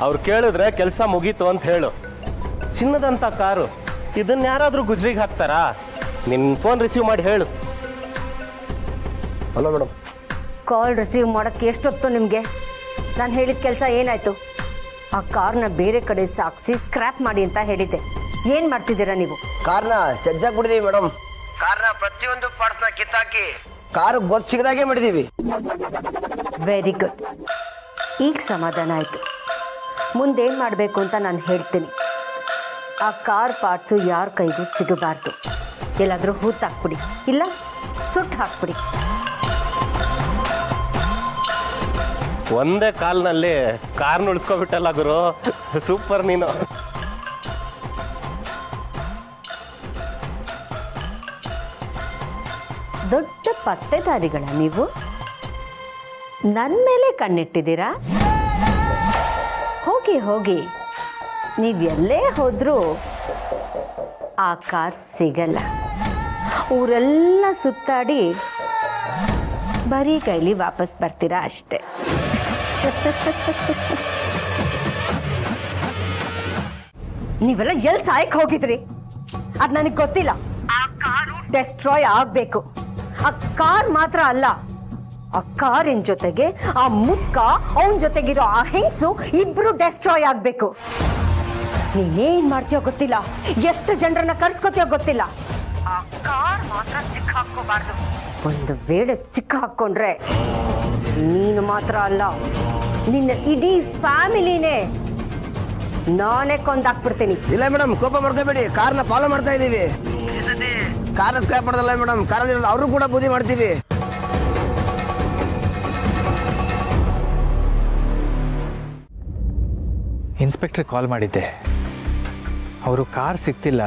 ಅವ್ರು ಕೇಳಿದ್ರೆ ಕೆಲಸ ಮುಗೀತು ಅಂತ ಹೇಳು. ಚಿನ್ನದಂತ ಕಾರು, ಇದನ್ನ ಯಾರಾದ್ರೂ ಗುಜ್ರಿಗೆ ಹಾಕ್ತಾರಾ? ನಿನ್ ಫೋನ್ ರಿಸೀವ್ ಮಾಡಿ ಹೇಳು. Hello madam. ಕಾಲ್ ರಿಸೀವ್ ಮಾಡೋಕ್ಕೆ ಎಷ್ಟೊತ್ತು ನಿಮಗೆ? ನಾನು ಹೇಳಿದ ಕೆಲಸ ಏನಾಯ್ತು? ಆ ಕಾರ್ನ ಬೇರೆ ಕಡೆ ಸಾಗಿಸಿ ಸ್ಕ್ರ್ಯಾಪ್ ಮಾಡಿ ಅಂತ ಹೇಳಿದ್ದೆ. ಏನು ಮಾಡ್ತಿದ್ದೀರಾ ನೀವು? ಕಾರ್ನ ಸಜ್ಜಾಕ್ಬಿಟ್ಟಿದೀವಿ ಮೇಡಮ್. ಕಾರ್ನ ಪ್ರತಿಯೊಂದು ಪಾರ್ಟ್ಸ್ನ ಕಿತ್ತಾಕಿ ಕಾರು ಗೊತ್ತು ಸಿಗದಾಗೆ ಮಾಡಿದೀವಿ. Very good. ಈಗ ಸಮಾಧಾನ ಆಯಿತು. ಮುಂದೇನು ಮಾಡಬೇಕು ಅಂತ ನಾನು ಹೇಳ್ತೀನಿ. ಆ ಕಾರ್ ಪಾರ್ಟ್ಸು ಯಾರ ಕೈಗೂ ಸಿಗಬಾರ್ದು. ಎಲ್ಲಾದರೂ ಹೂತಾಕ್ಬಿಡಿ, ಇಲ್ಲ ಸುಟ್ಟು ಹಾಕ್ಬಿಡಿ. ಒಂದೇ ಕಾಲ್ನಲ್ಲಿ ಕಾರ್ನ ಉಳಿಸ್ಕೊಬಿಟ್ಟಲ್ಲ ಗುರು, ಸೂಪರ್ ನೀನು. ದೊಡ್ಡ ಪತ್ತೆದಾರಿಗಳ ನೀವು? ನನ್ನ ಮೇಲೆ ಕಣ್ಣಿಟ್ಟಿದ್ದೀರಾ? ಹೋಗಿ ಹೋಗಿ, ನೀವು ಎಲ್ಲೇ ಹೋದ್ರೂ ಆ ಕಾರ್ ಸಿಗಲ್ಲ. ಊರೆಲ್ಲ ಸುತ್ತಾಡಿ ಬರೀ ಕೈಲಿ ವಾಪಸ್ ಬರ್ತೀರಾ ಅಷ್ಟೆ. ನೀವೆಲ್ಲ ಎಲ್ಲಿ ಸಾಯಕ್ ಹೋಗಿದ್ರಿ ಅದ್ ನನಗೆ ಗೊತ್ತಿಲ್ಲ. ಆ ಕಾರು ಡೆಸ್ಟ್ರಾಯ್ ಆಗ್ಬೇಕು. ಆ ಕಾರ್ ಮಾತ್ರ ಅಲ್ಲ, ಆ ಕಾರಿನ ಜೊತೆಗೆ ಆ ಮುದ್ಕ, ಅವನ ಜೊತೆಗಿರೋ ಆ ಹೆಂಗ್ಸು ಇಬ್ರು ಡೆಸ್ಟ್ರಾಯ್ ಆಗ್ಬೇಕು. ನೀನೇನ್ ಮಾಡ್ತೀಯೋ ಗೊತ್ತಿಲ್ಲ, ಎಷ್ಟು ಜನರನ್ನ ಕರ್ಸ್ಕೊತೀಯೋ ಗೊತ್ತಿಲ್ಲ. ಆ ಕಾರ್ ಮಾತ್ರ ಸಿಕ್ಕಾಕೋಬಾರ್ದು. ಒಂದು ವೇಳೆ ಸಿಕ್ಕಾಕೊಂಡ್ರೆ ನೀನು ಮಾತ್ರ ಅಲ್ಲ, ನಿನ್ನ ಇಡೀ ಫ್ಯಾಮಿಲಿನೇ ನಾನೇ ಕೊಂದಾಕ್ಬಿಡ್ತೀನಿ. ಇಲ್ಲ ಮೇಡಮ್, ಕೋಪ ಮಾಡ್ಕೋಬೇಡಿ. ಕಾರ್ನ ಫಾಲೋ ಮಾಡ್ತಾ ಇದೀವಿ. ಕಾರ್ನ ಸ್ಕ್ರಾಪ್ ಮಾಡೋದಲ್ಲ ಮೇಡಮ್, ಕಾರಲ್ಲಿ ಅವರು ಕೂಡ ಬೂದಿ ಮಾಡ್ತೀವಿ. ಇನ್ಸ್ಪೆಕ್ಟ್ರ್ ಕಾಲ್ ಮಾಡಿದ್ದೆ. ಅವರು ಕಾರ್ ಸಿಗ್ತಿಲ್ಲ,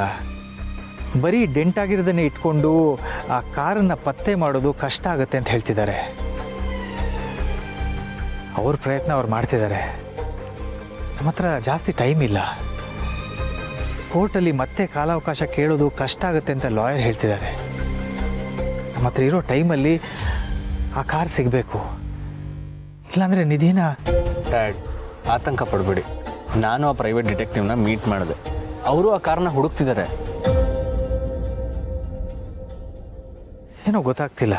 ಬರೀ ಡೆಂಟ್ ಆಗಿರೋದನ್ನೇ ಇಟ್ಕೊಂಡು ಆ ಕಾರನ್ನು ಪತ್ತೆ ಮಾಡೋದು ಕಷ್ಟ ಆಗುತ್ತೆ ಅಂತ ಹೇಳ್ತಿದ್ದಾರೆ. ಅವ್ರ ಪ್ರಯತ್ನ ಅವ್ರು ಮಾಡ್ತಿದ್ದಾರೆ. ನಮ್ಮ ಹತ್ರ ಜಾಸ್ತಿ ಟೈಮ್ ಇಲ್ಲ. ಕೋರ್ಟಲ್ಲಿ ಮತ್ತೆ ಕಾಲಾವಕಾಶ ಕೇಳೋದು ಕಷ್ಟ ಆಗುತ್ತೆ ಅಂತ ಲಾಯರ್ ಹೇಳ್ತಿದ್ದಾರೆ. ನಮ್ಮ ಹತ್ರ ಇರೋ ಟೈಮಲ್ಲಿ ಆ ಕಾರ್ ಸಿಗಬೇಕು, ಇಲ್ಲಾಂದರೆ ನಿಧಿನ. ಡ್ಯಾಡ್, ಆತಂಕ ಪಡಬೇಡಿ. ನಾನು ಆ ಪ್ರೈವೇಟ್ ಡಿಟೆಕ್ಟಿವ್ನ ಮೀಟ್ ಮಾಡಿದೆ. ಅವರು ಆ ಕಾರ್ನ ಹುಡುಕ್ತಿದ್ದಾರೆ. ಏನೋ ಗೊತ್ತಾಗ್ತಿಲ್ಲ.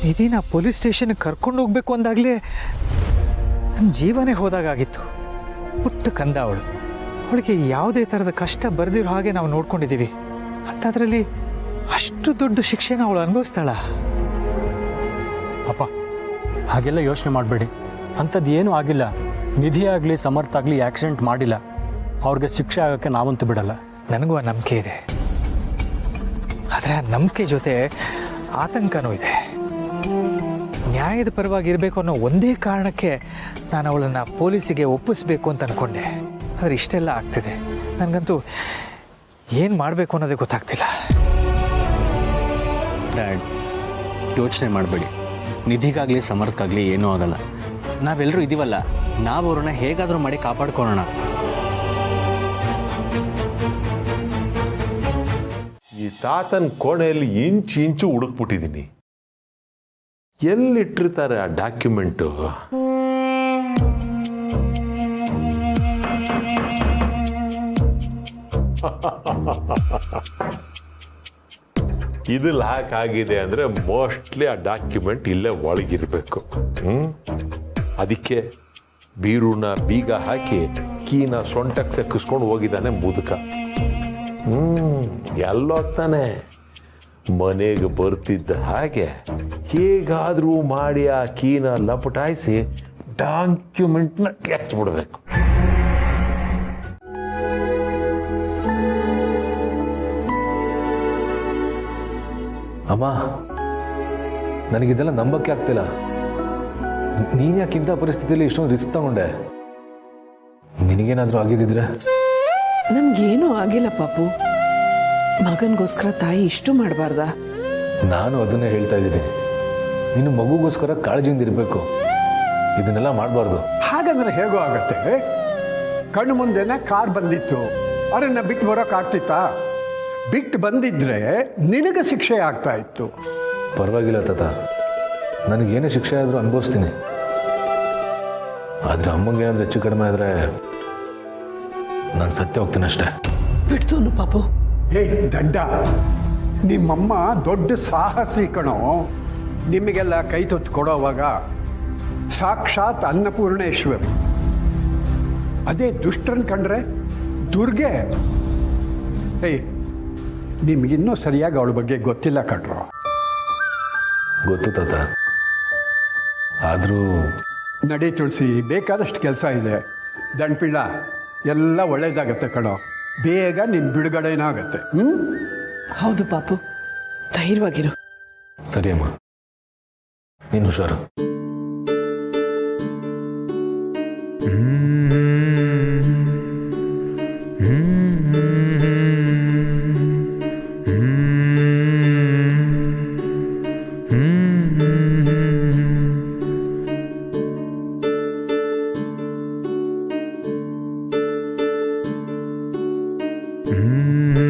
ಇದೀನ ಪೊಲೀಸ್ ಸ್ಟೇಷನ್ಗೆ ಕರ್ಕೊಂಡು ಹೋಗ್ಬೇಕು ಅಂದಾಗಲೇ ನನ್ನ ಜೀವನೇ ಹೋದಾಗಿತ್ತು. ಪುಟ್ಟ ಕಂದ ಅವಳು. ಅವಳಿಗೆ ಯಾವುದೇ ಥರದ ಕಷ್ಟ ಬರೆದಿರೋ ಹಾಗೆ ನಾವು ನೋಡ್ಕೊಂಡಿದ್ದೀವಿ. ಅಂಥದ್ರಲ್ಲಿ ಅಷ್ಟು ದೊಡ್ಡ ಶಿಕ್ಷೆನ ಅವಳು ಅನುಭವಿಸ್ತಾಳ? ಅಪ್ಪ, ಹಾಗೆಲ್ಲ ಯೋಚನೆ ಮಾಡಬೇಡಿ. ಅಂಥದ್ದು ಏನೂ ಆಗಿಲ್ಲ. ನಿಧಿ ಆಗಲಿ ಸಮರ್ಥ ಆಗಲಿ ಆಕ್ಸಿಡೆಂಟ್ ಮಾಡಿಲ್ಲ. ಅವ್ರಿಗೆ ಶಿಕ್ಷೆ ಆಗೋಕ್ಕೆ ನಾವಂತೂ ಬಿಡಲ್ಲ. ನನಗೂ ಆ ನಂಬಿಕೆ ಇದೆ. ಆದರೆ ಆ ನಂಬಿಕೆ ಜೊತೆ ಆತಂಕನೂ ಇದೆ. ನ್ಯಾಯದ ಪರವಾಗಿರಬೇಕು ಅನ್ನೋ ಒಂದೇ ಕಾರಣಕ್ಕೆ ನಾನು ಅವಳನ್ನು ಪೊಲೀಸಿಗೆ ಒಪ್ಪಿಸ್ಬೇಕು ಅಂತ ಅಂದ್ಕೊಂಡೆ. ಆದರೆ ಇಷ್ಟೆಲ್ಲ ಆಗ್ತಿದೆ. ನನಗಂತೂ ಏನು ಮಾಡಬೇಕು ಅನ್ನೋದೇ ಗೊತ್ತಾಗ್ತಿಲ್ಲ. ಡ್ಯಾಡ್, ಯೋಚನೆ ಮಾಡಬೇಡಿ. ನಿಧಿಗಾಗಲಿ ಸಮರ್ಥಕ್ಕಾಗಲಿ ಏನೂ ಆಗಲ್ಲ. ನಾವೆಲ್ಲರೂ ಇದೀವಲ್ಲ, ನಾವು ಅವ್ರನ್ನ ಹೇಗಾದರೂ ಮಾಡಿ ಕಾಪಾಡ್ಕೊಳ್ಳೋಣ. ಈ ತಾತನ ಕೋಣೆಯಲ್ಲಿ ಇಂಚು ಹುಡುಕ್ಬಿಟ್ಟಿದ್ದೀನಿ. ಎಲ್ಲಿಟ್ಟಿರ್ತಾರೆ ಆ ಡಾಕ್ಯುಮೆಂಟು? ಇದು ಲಾಕ್ ಆಗಿದೆ ಅಂದ್ರೆ ಮೋಸ್ಟ್ಲಿ ಆ ಡಾಕ್ಯುಮೆಂಟ್ ಇಲ್ಲೇ ಒಳಗಿರ್ಬೇಕು. ಅದಕ್ಕೆ ಬೀರುನ ಬೀಗ ಹಾಕಿ ಕೀನ ಸೊಂಟಕ್ಕೆ ಸೆಕ್ಕಿಸ್ಕೊಂಡು ಹೋಗಿದ್ದಾನೆ ಮುದುಕ. ಎಲ್ಲೋಗ್ತಾನೆ? ಮನೆಗೆ ಬರ್ತಿದ್ದ ಹಾಗೆ ಹೇಗಾದ್ರೂ ಮಾಡಿ ಆ ಕೀನ ಲಪಟಾಯಿಸಿ ಡಾಕ್ಯುಮೆಂಟ್ನ ಕೆಚ್ಚಿಬಿಡ್ಬೇಕು. ಅಮ್ಮ, ನನಗಿದೆಲ್ಲ ನಂಬಕ್ಕೆ ಆಗ್ತಿಲ್ಲ. ನೀನು ಯಾಕೆ ಇಂಥ ಪರಿಸ್ಥಿತಿಯಲ್ಲಿ ಇಷ್ಟೊಂದು ರಿಸ್ಕ್ ತಗೊಂಡೆ? ನಿನಗೇನಾದರೂ ಆಗಿದ್ದಿದ್ರೆ? ನಮ್ಗೇನೂ ಆಗಿಲ್ಲ ಪಾಪು. ಮಗನಿಗೋಸ್ಕರ ತಾಯಿ ಇಷ್ಟು ಮಾಡಬಾರ್ದಾ? ನಾನು ಅದನ್ನೇ ಹೇಳ್ತಾ ಇದ್ದೀನಿ. ನೀನು ಮಗುಗೋಸ್ಕರ ಕಾಳಜಿಯಿಂದ ಇರಬೇಕು, ಇದನ್ನೆಲ್ಲ ಮಾಡಬಾರ್ದು. ಹಾಗಂದ್ರೆ ಹೇಗೋ ಆಗತ್ತೆ? ಕಣ್ಣು ಮುಂದೆನೆ ಕಾರ್ ಬಂದಿತ್ತು, ಅದನ್ನ ಬಿಟ್ಟು ಬರೋಕ್ಕಾಗ್ತಿತ್ತಾ? ಬಿಟ್ಟು ಬಂದಿದ್ರೆ ನಿನಗೆ ಶಿಕ್ಷೆ ಆಗ್ತಾ ಇತ್ತು. ಪರವಾಗಿಲ್ಲ ತಾತ, ನನಗೇನೇ ಶಿಕ್ಷೆ ಆದರೂ ಅನುಭವಿಸ್ತೀನಿ. ಆದರೆ ಅಮ್ಮಂಗೆ ಏನಾದರೂ ಹೆಚ್ಚು ಕಡಿಮೆ ಆದರೆ ನಾನು ಸತ್ಯ ಹೋಗ್ತೀನಿ ಅಷ್ಟೇ. ಬಿಡ್ತೋನು ಪಾಪು. ದಂಡ, ನಿಮ್ಮಮ್ಮ ದೊಡ್ಡ ಸಾಹಸಿ ಕಣೋ. ನಿಮಗೆಲ್ಲ ಕೈ ತೊತ್ತು ಕೊಡೋವಾಗ ಸಾಕ್ಷಾತ್ ಅನ್ನಪೂರ್ಣೇಶ್ವರಿ. ಅದೇ ದುಷ್ಟರನ್ ಕಂಡ್ರೆ ದುರ್ಗೆ. ನಿಮ್ಗಿನ್ನೂ ಸರಿಯಾಗಿ ಅವಳ ಬಗ್ಗೆ ಗೊತ್ತಿಲ್ಲ ಕಣ್ರೋ. ಗೊತ್ತು ತಾತ, ಆದರೂ ನಡಿ ತುಳಸಿ, ಬೇಕಾದಷ್ಟು ಕೆಲಸ ಇದೆ. ದಂಡ್ಪಿಳ್ಳ, ಎಲ್ಲ ಒಳ್ಳೇದಾಗತ್ತೆ ಕಣೋ. ಬೇಗ ನಿನ್ನ ಬಿಡುಗಡೆನಾಗತ್ತೆ. ಹೌದು ಪಾಪು, ಧೈರ್ಯವಾಗಿರು. ಸರಿ ಅಮ್ಮ, ನೀನು ಹುಷಾರು. ಹ್ಮ್